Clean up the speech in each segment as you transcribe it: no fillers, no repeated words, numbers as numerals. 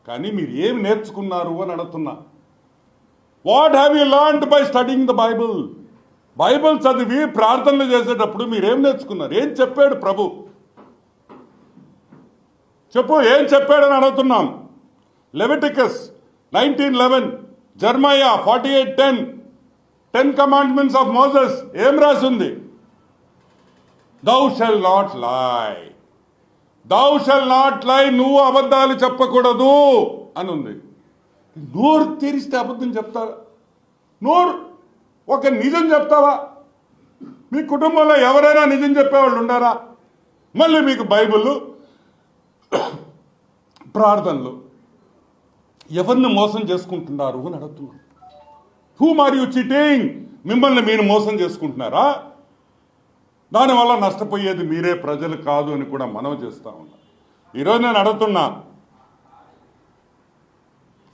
కానీ మీరు ఏమి నేర్చుకున్నారు అని అడుగుతున్నా. What have you learned by studying the Bible? Bible చదివి ప్రార్థనలు చేసేటప్పుడు మీరేం నేర్చుకున్నారు? ఏం చెప్పాడు ప్రభు? చెప్పు, ఏం చెప్పాడని అడుగుతున్నాం. Leviticus 19:11, Jeremiah 48:10, 10 commandments of Moses ఏం రాసింది? దౌ షల్ నాట్ లై, దౌ షల్ నాట్ లై, నువ్వు అబద్ధాలు చెప్పకూడదు అని ఉంది. నోరు తెరిస్తే అబద్ధం చెప్తావా? నోరు ఒక నిజం చెప్తావా? మీ కుటుంబంలో ఎవరైనా నిజం చెప్పేవాళ్ళు ఉండారా? మళ్ళీ మీకు బైబిల్, ప్రార్థనలు. ఎవరిని మోసం చేసుకుంటున్నారు అని అడుగుతున్నాను. Whom are you cheating? మిమ్మల్ని మీరు మోసం చేసుకుంటున్నారా? దానివల్ల నష్టపోయేది మీరే, ప్రజలు కాదు అని కూడా మనవి చేస్తా ఉన్నా. ఈరోజు నేను అడుగుతున్నా,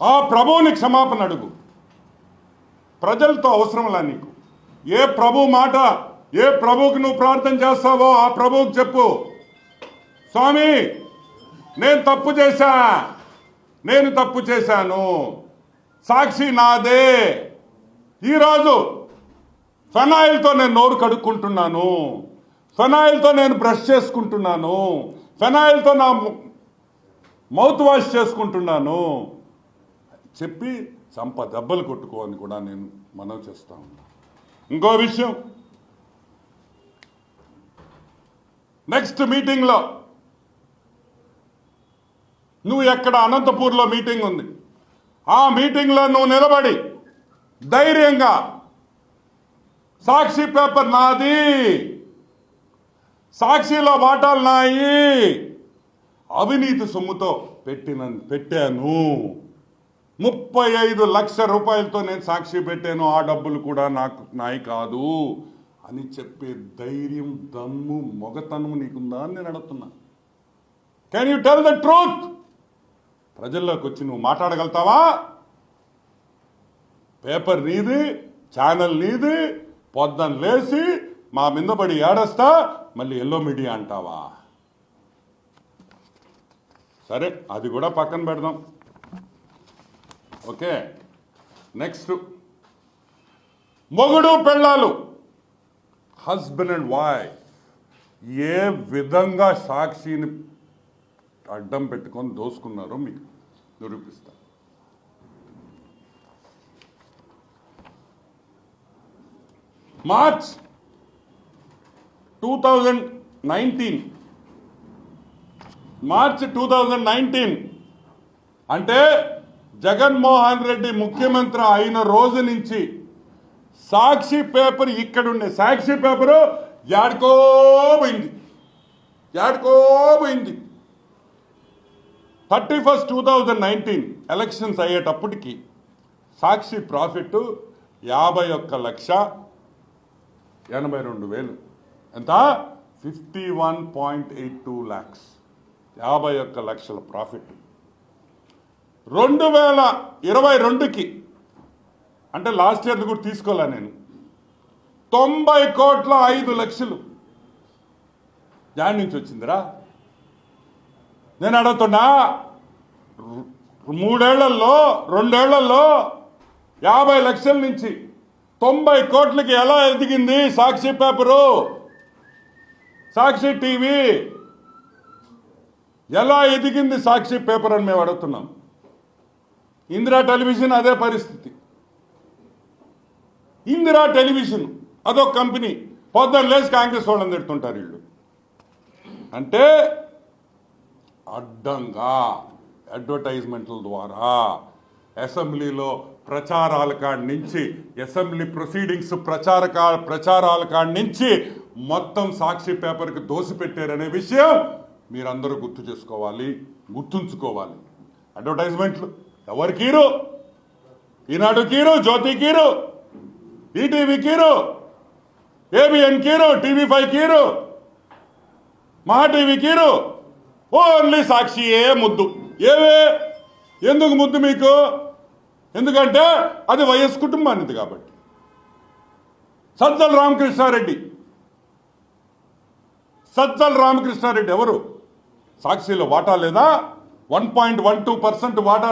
ఆ ప్రభువుని క్షమాపణ అడుగు. ప్రజలతో అవసరంలా నీకు. ఏ ప్రభు మాట, ఏ ప్రభువుకి నువ్వు ప్రార్థన చేస్తావో ఆ ప్రభువుకి చెప్పు, స్వామి నేను తప్పు చేశాను, సాక్షి నాదే. ఈరోజు ఫెనాయిల్తో నేను నోరు కడుక్కుంటున్నాను, ఫెనాయిల్తో నేను బ్రష్ చేసుకుంటున్నాను, ఫెనాయిల్తో నా మౌత్ వాష్ చేసుకుంటున్నాను చెప్పి చంప దెబ్బలు కొట్టుకోని కూడా నేను మనవి చేస్తా ఉన్నా. ఇంకో విషయం, నెక్స్ట్ మీటింగ్లో నువ్వు ఎక్కడ అనంతపూర్లో మీటింగ్ ఉంది, ఆ మీటింగ్లో నువ్వు నిలబడి ధైర్యంగా సాక్షి పేపర్ నాది, సాక్షిలో వాటాలు నాయి, అవినీతి సొమ్ముతో పెట్టాను, 35 లక్షల రూపాయలతో నేను సాక్షి పెట్టాను, ఆ డబ్బులు కూడా నాయి కాదు అని చెప్పే ధైర్యం, దమ్ము, మొగతనం నీకుందా అని నేను అడుగుతున్నా. Can you tell the truth? ప్రజల్లోకి వచ్చి నువ్వు మాట్లాడగలుగుతావా? పేపర్ నీది, ఛానల్ నీది, పొద్దున్న లేచి మా మీద పడి ఏడస్తా మళ్ళీ ఎల్లో మీడియా అంటావా? సరే, అది కూడా పక్కన పెడదాం. ఓకే, నెక్స్ట్, మొగుడు పెళ్ళాలు, హస్బెండ్ అండ్ వైఫ్ ఏ విధంగా సాక్షిని అడ్డం పెట్టుకొని దోసుకున్నారో మీకు నిరూపిస్తా. మార్చ్ 2019 అంటే జగన్మోహన్ రెడ్డి ముఖ్యమంత్రి అయిన రోజు నుంచి సాక్షి పేపర్ ఇక్కడుండే సాక్షి పేపరు యాడికో పోయింది. 31st 2019 ఎలక్షన్స్ అయ్యేటప్పటికి సాక్షి ప్రాఫిట్ 51,82,000. ఎంత? 51.82 lakhs, 51 లక్షల ప్రాఫిట్. 2022కి అంటే లాస్ట్ ఇయర్ కూడా తీసుకోలే నేను, 90,05,00,000 దాని నుంచి వచ్చిందిరా. నేను అడుగుతున్నా, 2 ఏళ్లలో 50 లక్షల నుంచి 90 కోట్లకి ఎలా ఎదిగింది సాక్షి పేపరు, సాక్షి టీవీ ఎలా ఎదిగింది సాక్షి పేపర్ అని మేము అడుగుతున్నాం. ఇందిరా టెలివిజన్ అదే పరిస్థితి. ఇందిరా టెలివిజన్ అదొక కంపెనీ, పొద్దున్న లేచి కాంగ్రెస్ వాళ్ళని తిడుతుంటారు వీళ్ళు. అంటే అడ్డంగా అడ్వర్టైజ్మెంట్ల ద్వారా అసెంబ్లీలో ప్రచారాల కాడి నుంచి, అసెంబ్లీ ప్రొసీడింగ్స్ ప్రచారాల కాడి నుంచి మొత్తం సాక్షి పేపర్కి దోసిపెట్టారనే విషయం మీరందరూ గుర్తుంచుకోవాలి. అడ్వర్టైజ్మెంట్లు ఎవరి కీరు? ఈనాడు కీరు, జ్యోతి కీరు, ఈటీవీ కీరు, ఏబిఎన్ కీరు, TV5 కీరు, మహా టీవీ కీరు, ఓన్లీ సాక్షియే ముద్దు. ఎందుకు ముద్దు మీకు? ఎందుకంటే అది వైఎస్ కుటుంబానిది కాబట్టి. సజ్జల రామకృష్ణారెడ్డి ఎవరు? సాక్షిలో వాటా లేదా? 1.12% వాటా